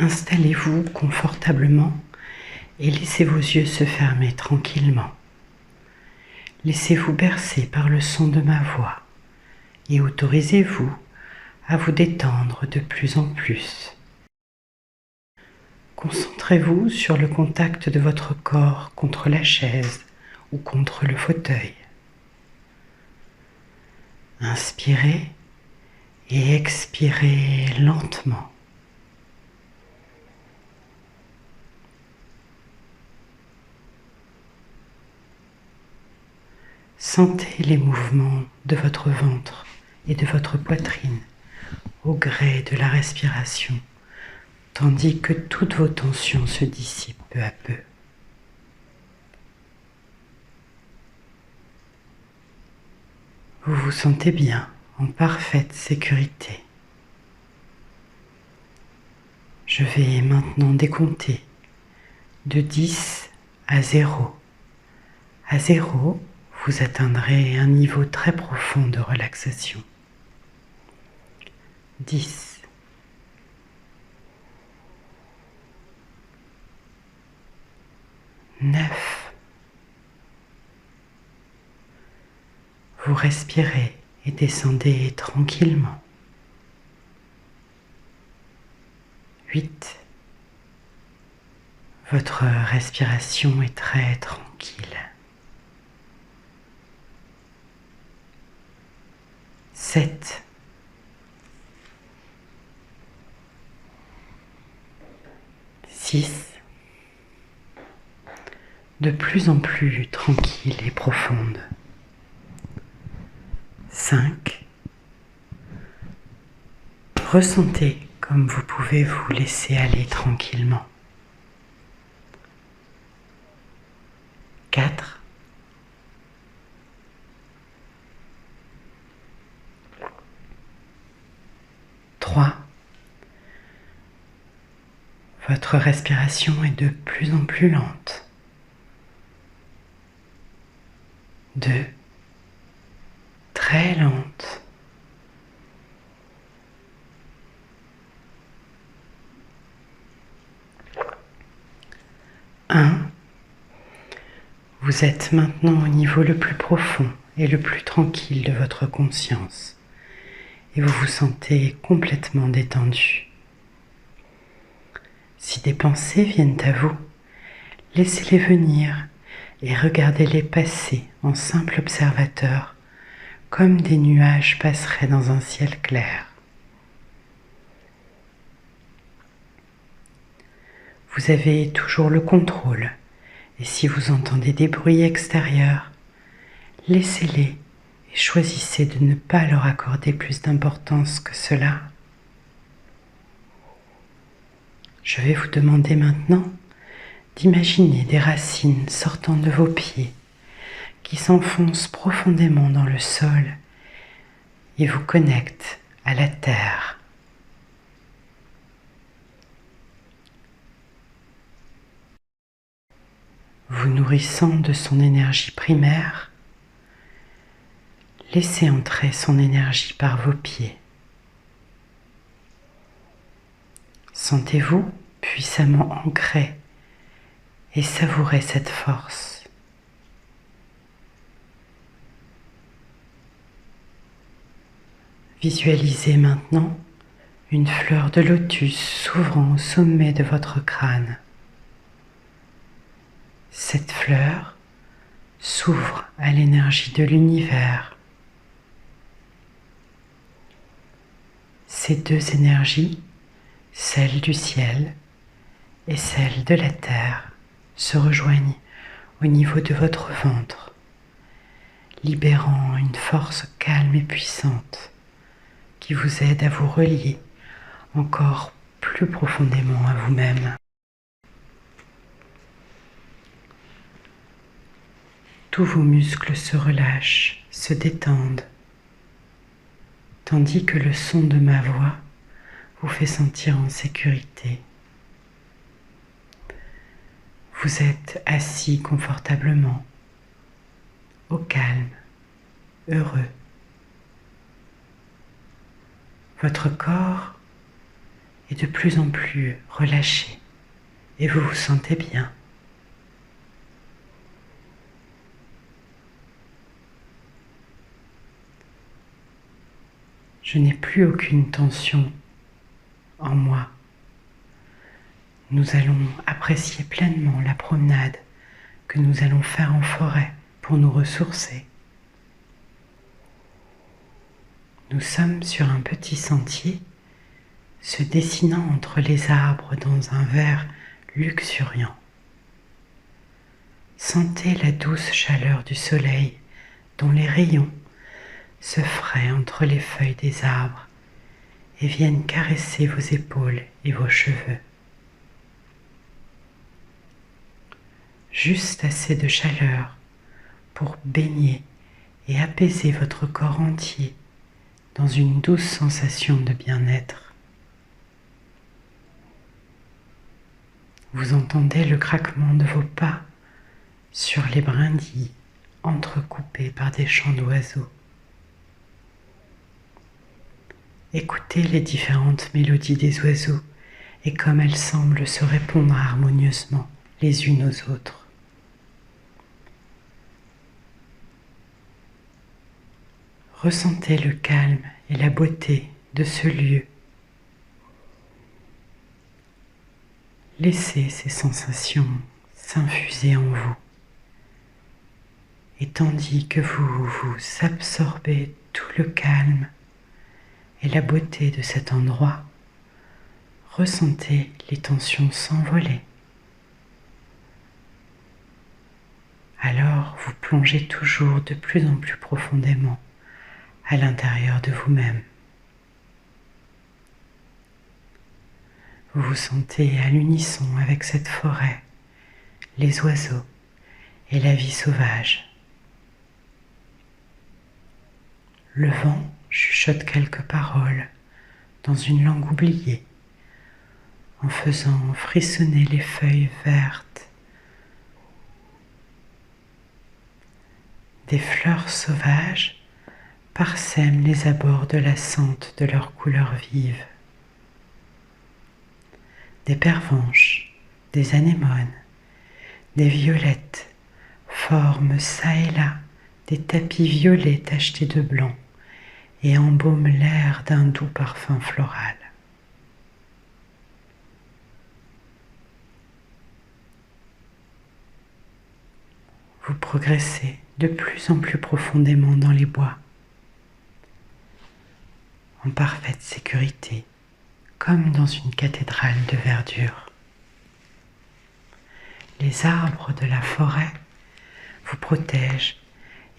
Installez-vous confortablement et laissez vos yeux se fermer tranquillement. Laissez-vous bercer par le son de ma voix et autorisez-vous à vous détendre de plus en plus. Concentrez-vous sur le contact de votre corps contre la chaise ou contre le fauteuil. Inspirez et expirez lentement. Sentez les mouvements de votre ventre et de votre poitrine au gré de la respiration, tandis que toutes vos tensions se dissipent peu à peu. Vous vous sentez bien, en parfaite sécurité. Je vais maintenant décompter de 10 à 0. À 0, vous atteindrez un niveau très profond de relaxation. 10. 9. Vous respirez et descendez tranquillement. 8. Votre respiration est très tranquille. 7. 6. De plus en plus tranquille et profonde. 5. Ressentez comme vous pouvez vous laisser aller tranquillement. 4. 3. Votre respiration est de plus en plus lente. 2. Très lente. 1. Vous êtes maintenant au niveau le plus profond et le plus tranquille de votre conscience et vous vous sentez complètement détendu. Si des pensées viennent à vous, laissez-les venir et regardez-les passer en simple observateur comme des nuages passeraient dans un ciel clair. Vous avez toujours le contrôle et si vous entendez des bruits extérieurs, laissez-les et choisissez de ne pas leur accorder plus d'importance que cela. Je vais vous demander maintenant d'imaginer des racines sortant de vos pieds qui s'enfoncent profondément dans le sol et vous connectent à la terre. Vous nourrissant de son énergie primaire, laissez entrer son énergie par vos pieds. Sentez-vous puissamment ancré et savourez cette force. Visualisez maintenant une fleur de lotus s'ouvrant au sommet de votre crâne. Cette fleur s'ouvre à l'énergie de l'univers. Ces deux énergies, celle du ciel et celle de la terre, se rejoignent au niveau de votre ventre, libérant une force calme et puissante qui vous aide à vous relier encore plus profondément à vous-même. Tous vos muscles se relâchent, se détendent, tandis que le son de ma voix vous fait sentir en sécurité. Vous êtes assis confortablement, au calme, heureux. Votre corps est de plus en plus relâché et vous vous sentez bien. Je n'ai plus aucune tension en moi. Nous allons apprécier pleinement la promenade que nous allons faire en forêt pour nous ressourcer. Nous sommes sur un petit sentier se dessinant entre les arbres dans un vert luxuriant. Sentez la douce chaleur du soleil dont les rayons se fraient entre les feuilles des arbres et viennent caresser vos épaules et vos cheveux. Juste assez de chaleur pour baigner et apaiser votre corps entier dans une douce sensation de bien-être. Vous entendez le craquement de vos pas sur les brindilles entrecoupées par des chants d'oiseaux. Écoutez les différentes mélodies des oiseaux et comme elles semblent se répondre harmonieusement les unes aux autres. Ressentez le calme et la beauté de ce lieu. Laissez ces sensations s'infuser en vous. Et tandis que vous absorbez tout le calme et la beauté de cet endroit, ressentez les tensions s'envoler. Alors vous plongez toujours de plus en plus profondément à l'intérieur de vous-même. Vous vous sentez à l'unisson avec cette forêt, les oiseaux et la vie sauvage. Le vent chuchote quelques paroles dans une langue oubliée, en faisant frissonner les feuilles vertes. Des fleurs sauvages parsèment les abords de la sente de leurs couleurs vives. Des pervenches, des anémones, des violettes forment çà et là des tapis violets tachetés de blanc et embaument l'air d'un doux parfum floral. Vous progressez de plus en plus profondément dans les bois, en parfaite sécurité, comme dans une cathédrale de verdure. Les arbres de la forêt vous protègent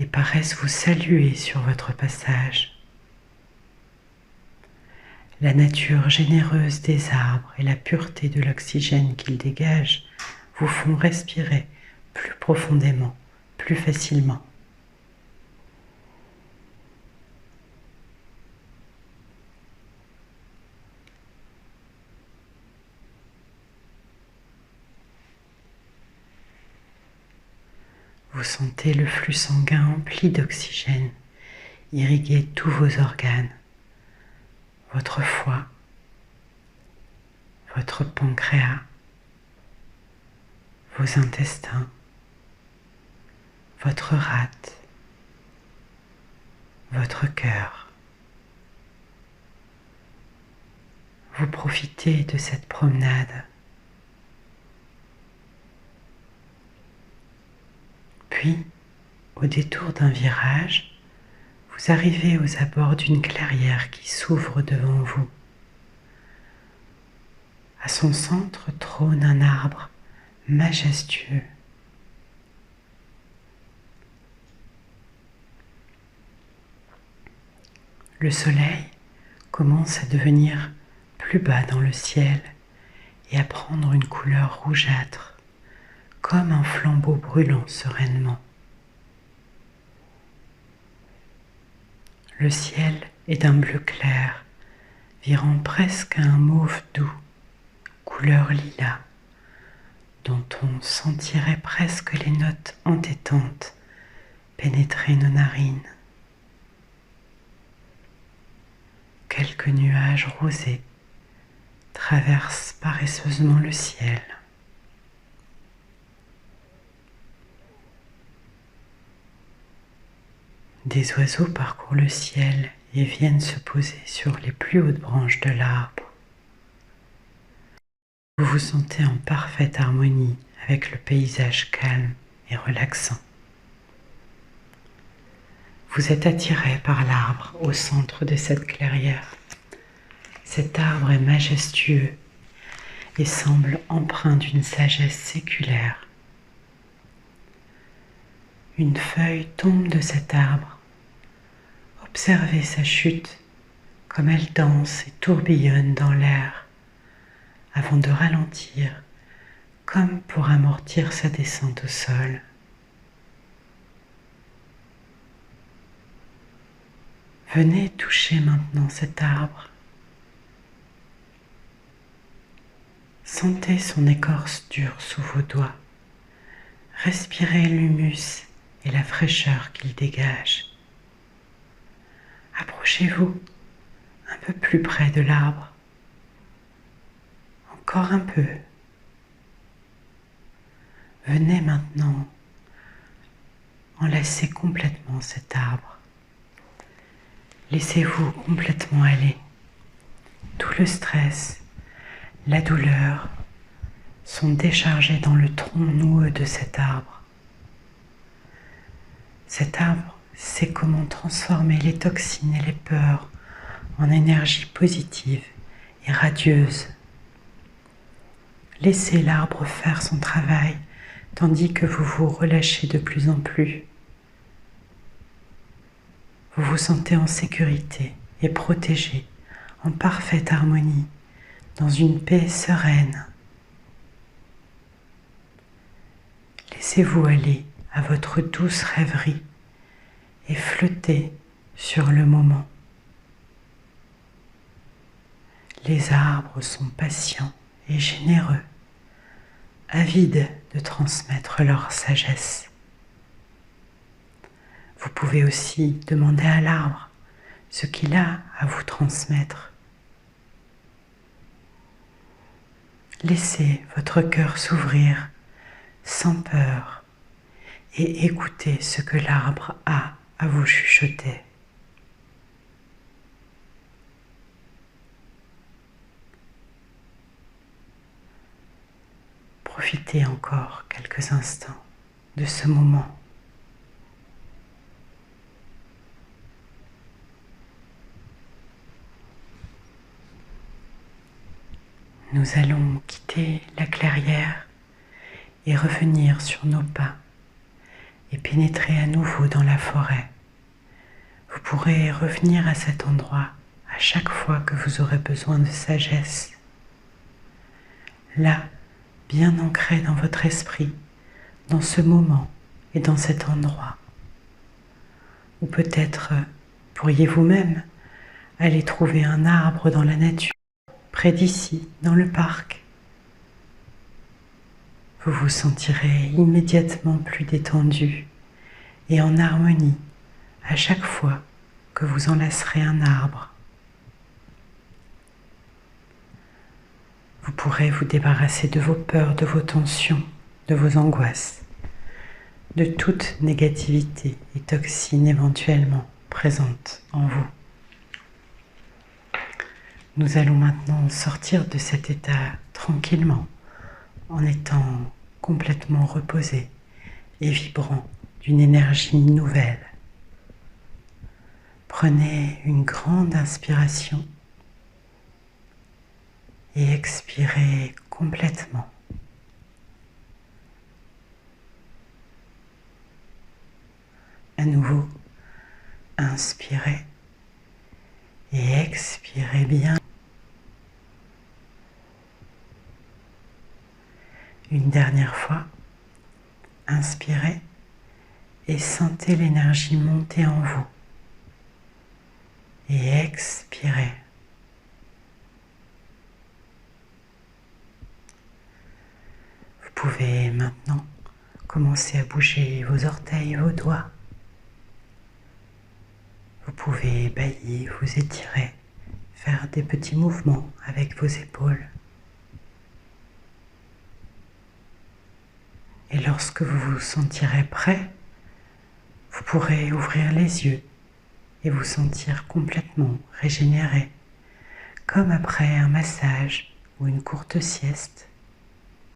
et paraissent vous saluer sur votre passage. La nature généreuse des arbres et la pureté de l'oxygène qu'ils dégagent vous font respirer plus profondément, plus facilement. Vous sentez le flux sanguin empli d'oxygène irriguer tous vos organes, votre foie, votre pancréas, vos intestins, votre rate, votre cœur. Vous profitez de cette promenade. Puis, au détour d'un virage, vous arrivez aux abords d'une clairière qui s'ouvre devant vous. À son centre trône un arbre majestueux. Le soleil commence à devenir plus bas dans le ciel et à prendre une couleur rougeâtre, comme un flambeau brûlant sereinement. Le ciel est d'un bleu clair, virant presque à un mauve doux, couleur lilas, dont on sentirait presque les notes entêtantes pénétrer nos narines. Quelques nuages rosés traverse paresseusement le ciel. Des oiseaux parcourent le ciel et viennent se poser sur les plus hautes branches de l'arbre. Vous vous sentez en parfaite harmonie avec le paysage calme et relaxant. Vous êtes attiré par l'arbre au centre de cette clairière. Cet arbre est majestueux et semble empreint d'une sagesse séculaire. Une feuille tombe de cet arbre. Observez sa chute, comme elle danse et tourbillonne dans l'air, avant de ralentir, comme pour amortir sa descente au sol. Venez toucher maintenant cet arbre. Sentez son écorce dure sous vos doigts. Respirez l'humus et la fraîcheur qu'il dégage. Approchez-vous un peu plus près de l'arbre. Encore un peu. Venez maintenant enlacer complètement cet arbre. Laissez-vous complètement aller. Tout le stress, la douleur sont déchargés dans le tronc noueux de cet arbre. Cet arbre sait comment transformer les toxines et les peurs en énergie positive et radieuse. Laissez l'arbre faire son travail tandis que vous vous relâchez de plus en plus. Vous vous sentez en sécurité et protégé, en parfaite harmonie, dans une paix sereine. Laissez-vous aller à votre douce rêverie et flottez sur le moment. Les arbres sont patients et généreux, avides de transmettre leur sagesse. Vous pouvez aussi demander à l'arbre ce qu'il a à vous transmettre. Laissez votre cœur s'ouvrir sans peur et écoutez ce que l'arbre a à vous chuchoter. Profitez encore quelques instants de ce moment. Nous allons quitter la clairière et revenir sur nos pas et pénétrer à nouveau dans la forêt. Vous pourrez revenir à cet endroit à chaque fois que vous aurez besoin de sagesse. Là, bien ancré dans votre esprit, dans ce moment et dans cet endroit. Ou peut-être pourriez-vous même aller trouver un arbre dans la nature, près d'ici, dans le parc. Vous vous sentirez immédiatement plus détendu et en harmonie à chaque fois que vous enlacerez un arbre. Vous pourrez vous débarrasser de vos peurs, de vos tensions, de vos angoisses, de toute négativité et toxine éventuellement présente en vous. Nous allons maintenant sortir de cet état tranquillement, en étant complètement reposé et vibrant d'une énergie nouvelle. Prenez une grande inspiration et expirez complètement. À nouveau, inspirez et expirez bien. Une dernière fois, inspirez et sentez l'énergie monter en vous. Et expirez. Vous pouvez maintenant commencer à bouger vos orteils et vos doigts. Vous pouvez bâillir, vous étirer, faire des petits mouvements avec vos épaules. Et lorsque vous vous sentirez prêt, vous pourrez ouvrir les yeux et vous sentir complètement régénéré, comme après un massage ou une courte sieste.